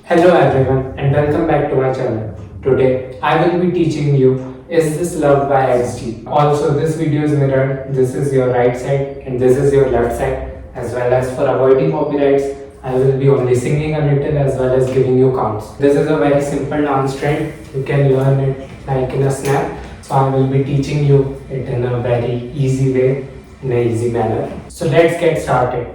Hello everyone and welcome back to my channel. Today I will be teaching you Is This Love by XG. Also this video is mirrored. This is your right side and this is your left side. As well as for avoiding copyrights, I will be only singing a little as well as giving you counts. This is a very simple dance trend. You can learn it like in a snap. So I will be teaching you it in a very easy way, in an easy manner. So let's get started.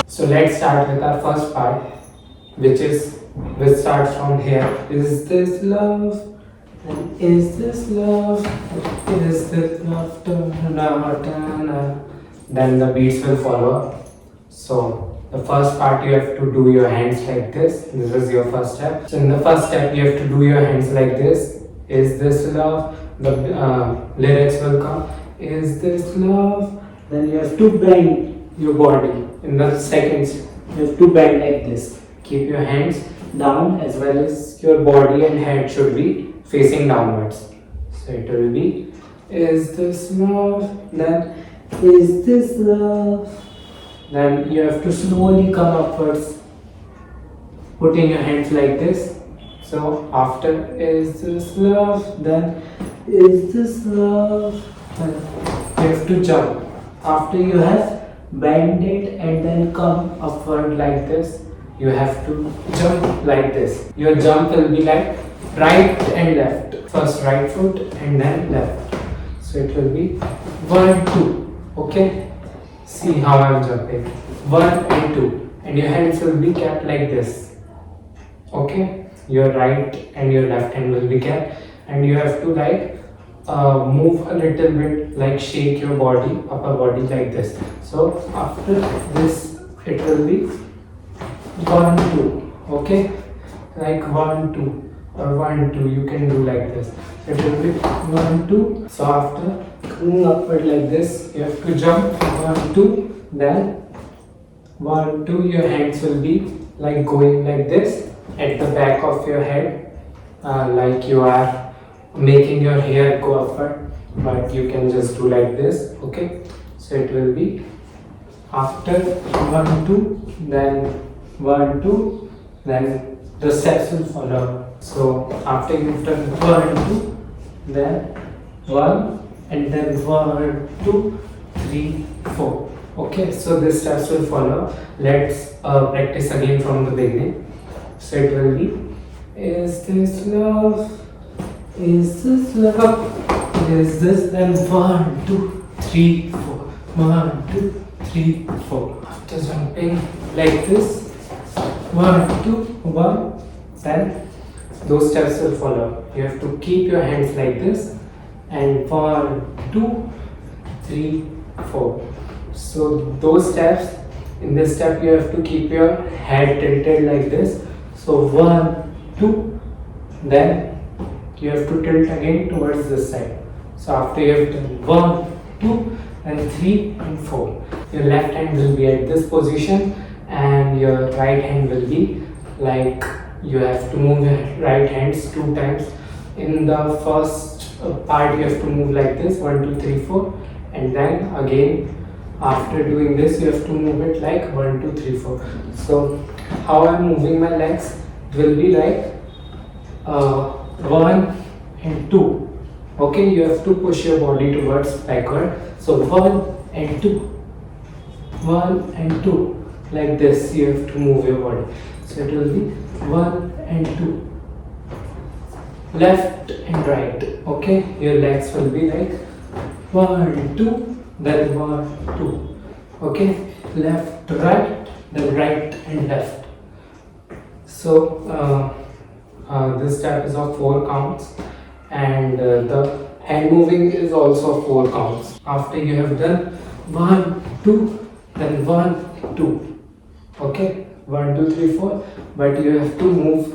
So let's start with our first part, which starts from here. Is this love? And is this love? Is this love? Then the beats will follow. So the first part you have to do your hands like this. This is your first step. So in the first step you have to do your hands like this. Is this love? The lyrics will come. Is this love? Then you have to bend your body. In the seconds you have to bend like this. Keep your hands down as well as your body and head should be facing downwards. So it will be is this love? Then is this love? Then you have to slowly come upwards, putting your hands like this. So after is this love? Then is this love? Then you have to jump. After you have bend it and then come upward like this, you have to jump like this. Your jump will be like right and left. First right foot and then left. So it will be 1, 2. Okay, see how I'm jumping. 1 and 2 and your hands will be kept like this. Okay, your right and your left hand will be kept and you have to like move a little bit, like shake your body, upper body like this. So after this it will be 1, 2. Okay, like 1, 2 or 1, 2 you can do like this. So it will be 1, 2. So after coming upward like this you have to jump 1, 2. Then 1, 2 your hands will be like going like this at the back of your head, like you are making your hair go upward, but you can just do like this. Okay, so it will be after 1, 2, then 1, 2, then the steps will follow. So after you've done 1, 2, then 1 and then 1, 2, 3, 4. Okay, so the steps will follow. Let's practice again from the beginning. So it will be is this love? Is this love? Is this? Then 1, 2, 3, 4. 1, 2, 3, 4. After jumping like this, 1, 2, 1, then those steps will follow. You have to keep your hands like this and 1, 2, 3, 4. So those steps, in this step you have to keep your head tilted like this. So 1, 2, then you have to tilt again towards this side. So after you have done 1, 2 and 3 and 4, your left hand will be at this position and your right hand will be like, you have to move your right hands 2 times. In the first part you have to move like this 1, 2, 3, 4 and then again after doing this you have to move it like 1, 2, 3, 4. So how I'm moving my legs will be like 1 and 2. Okay, you have to push your body towards backward. So 1 and 2, 1 and 2, like this you have to move your body. So it will be 1 and 2, left and right. Okay, your legs will be like 1, 2, then 1, 2. Okay, left, right, then right and left. So this step is of 4 counts and the hand moving is also 4 counts. After you have done 1, 2, then 1, 2. Okay, 1, 2, 3, 4. But you have to move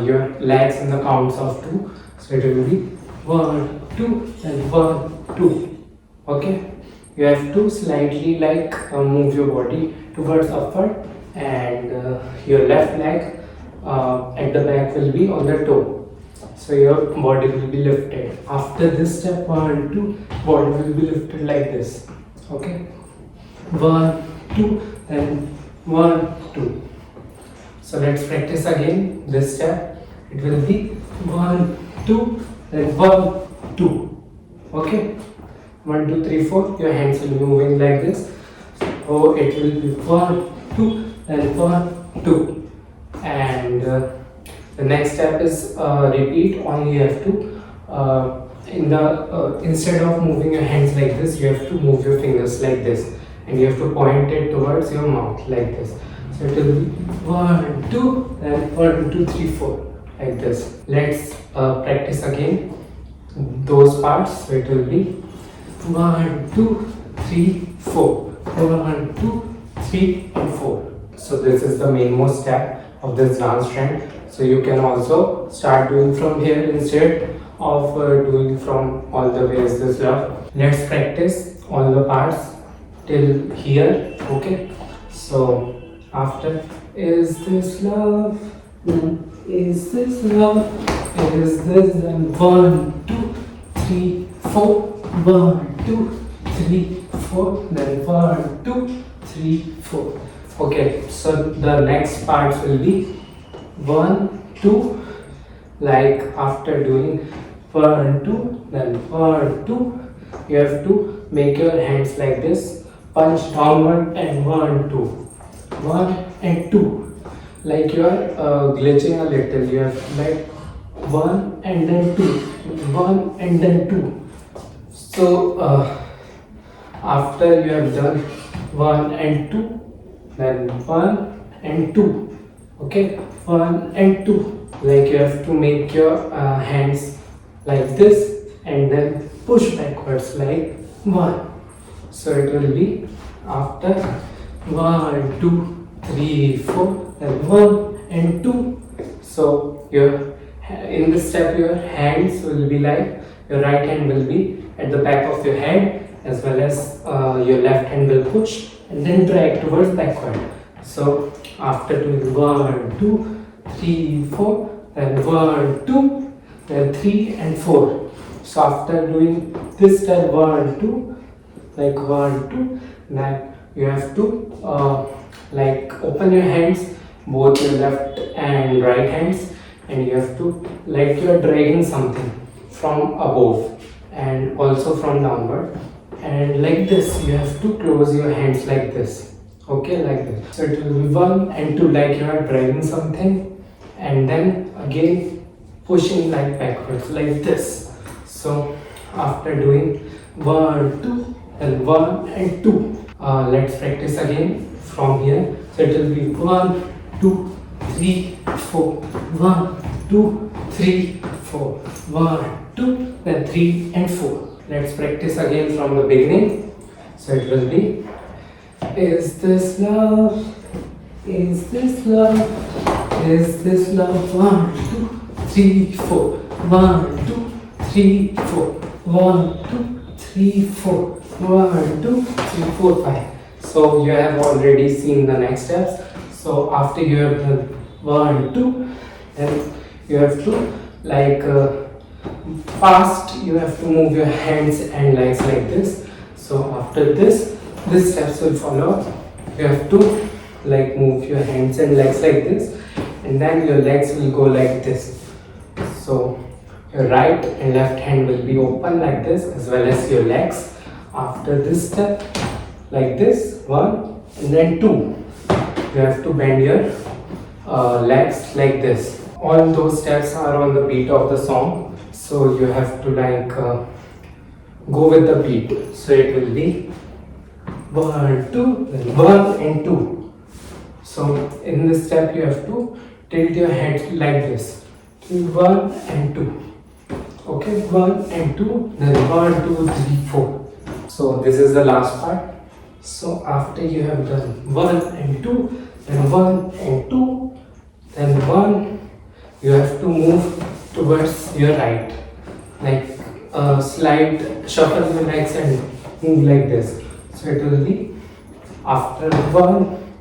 your legs in the counts of 2. So it will be 1, 2, then 1, 2. Okay, you have to slightly like move your body towards upward and your left leg at the back will be on the toe. So your body will be lifted. After this step 1, 2, body will be lifted like this. Okay, 1 2, then 1 2. So let's practice again this step. It will be 1 2, then 1 2. Okay, 1 2 3 4. Your hands will be moving like this. So it will be 1 2, then 1 2. And the next step is repeat. Only you have to instead of moving your hands like this, you have to move your fingers like this, and you have to point it towards your mouth like this. So it will be 1 2, and 1 2 3 4 like this. Let's practice again those parts. So it will be 1 2 3 4, 1 2 3 and 4. So this is the mainmost step of this dance trend. So you can also start doing from here instead of doing from all the ways this love. Let's practice all the parts till here. Okay, so after is this love, is this love, is this, then 1 2 3 4, 1 2 3 4, then 1 2 3 4. Okay, so the next parts will be 1 2, like after doing 1 2, then 1 2, you have to make your hands like this, punch downward, and 1 2, 1 and 2, like you are glitching a little. You have to like 1 and then 2, 1 and then 2. So after you have done 1 and 2, then 1 and 2. Okay, 1 and 2, like you have to make your hands like this and then push backwards like 1. So it will be after 1 2 3 4, then 1 and 2. So your in this step your hands will be like, your right hand will be at the back of your head, as well as your left hand will push and then drag towards backward. So after doing 1 2 3 4, then 1 2, then 3 and 4. So after doing this step 1 2, like 1 2, then you have to like open your hands, both your left and right hands, and you have to, like you are dragging something from above and also from downward, and like this you have to close your hands like this. Okay, like this. So it will be 1 and 2, like you are dragging something and then again pushing like backwards like this. So after doing 1 2 and 1 and 2, let's practice again from here. So it will be 1 2 3 4, 1 2 3 4, 1 2, then 3 and 4. Let's practice again from the beginning. So it will be, is this love, is this love, is this love, 1 2 3 4, 1 2 3 4, 1 2 3 4, 1 2 3 4 5. So you have already seen the next steps. So after you have done 1 2, then you have to like fast, you have to move your hands and legs like this. So after this steps will follow. You have to like move your hands and legs like this, and then your legs will go like this. So your right and left hand will be open like this, as well as your legs. After this step, like this, 1 and then 2, you have to bend your legs like this. All those steps are on the beat of the song, so you have to like go with the beat. So it will be 1 2, then 1 and 2. So in this step you have to tilt your head like this, 1 and 2. Okay, 1 and 2, then 1 2 3 4. So this is the last part. So after you have done 1 and 2, then 1 and 2, then 1, you have to move towards your right, like slide, shuffle your legs and move like this. So it will be after 1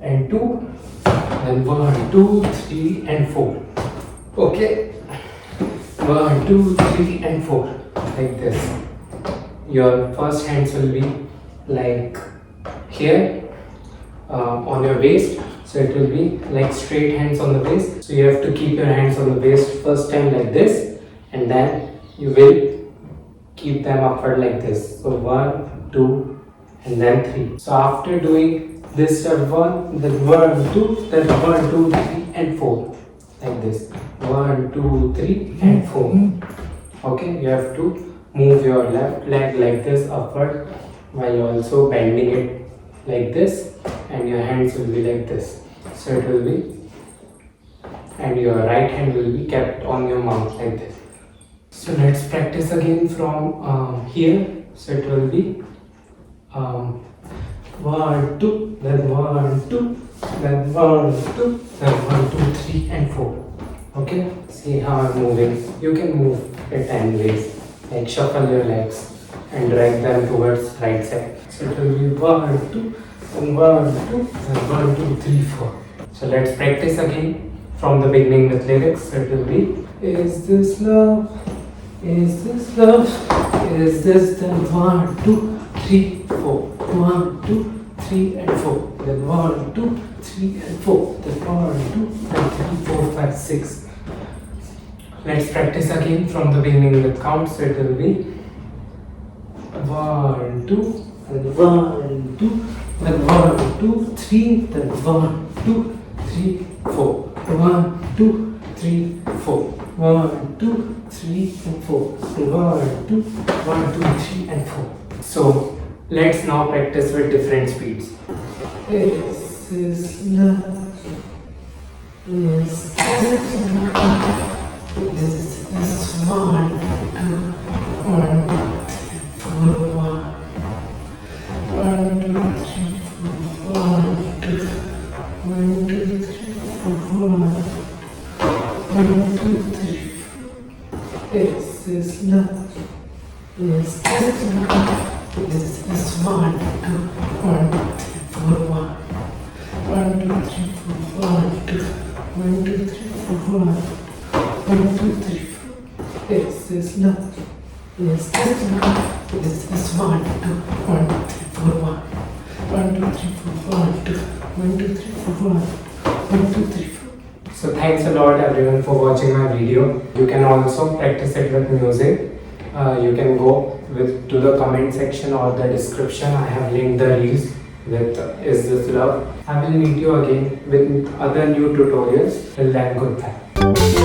and 2, then 1 2 3 and 4. Okay, 1 2 3 and 4, like this. Your first hands will be like here on your waist. So it will be like straight hands on the waist. So you have to keep your hands on the waist first time like this, and then you will keep them upward like this. So 1, 2, and then 3. So after doing this step 1, then 1, 2, then 1, 2, 3, and 4. Like this. 1, 2, 3, and 4. Okay, you have to move your left leg like this upward while also bending it like this, and your hands will be like this. So it will be, and your right hand will be kept on your mouth like this. So let's practice again from here. So it will be 1, 2, then 1, 2, then 1, 2, then 1, 2, 3, and 4. Okay, see how I'm moving. You can move it any ways, like shuffle your legs and drag them towards right side. So it will be 1, 2, and 1, 2, and 1, 2, 3, 4. So let's practice again from the beginning with lyrics. So it will be, is this love? Is this love? Is this then 1, 2, 3, 4. 1, 2, 3, and 4. Then 1, 2, 3, and 4. Then 1, 2, then 3, 4, 5, 6. Let's practice again from the beginning with count. So it will be 1, 2, and 1, 2, then 1, 2, 3, then 1, 2, 3, 4. 1, 2, 3, 4. 1, 2, 3, and 4. 1, 2, 1, 2, 3, and 4. So let's now practice with different speeds. This is love. This is 1, 2, 1, 4, 1, 2, 3, 4, 1, 2, 1, 2, 3, 4, 1, 2, 3. This is love. This is love. This is 1, 2, 1, 2, 4, 1. 1, 2, 3, 4, 1, 2, 1, 2, 3, 4, 1. 1, 2, 3, 4. This is love. This is love. This is 1, 2, 1, 2, 3, 4, 1. 1, 2, 3, 4, 1, 2, 1, 2, 3, 4, 1. 1, 2, 3, 4. So thanks a lot everyone for watching my video. You can also practice it with music. You can go to the comment section or the description. I have linked the reels with Is This Love. I will meet you again with other new tutorials. Till then, goodbye.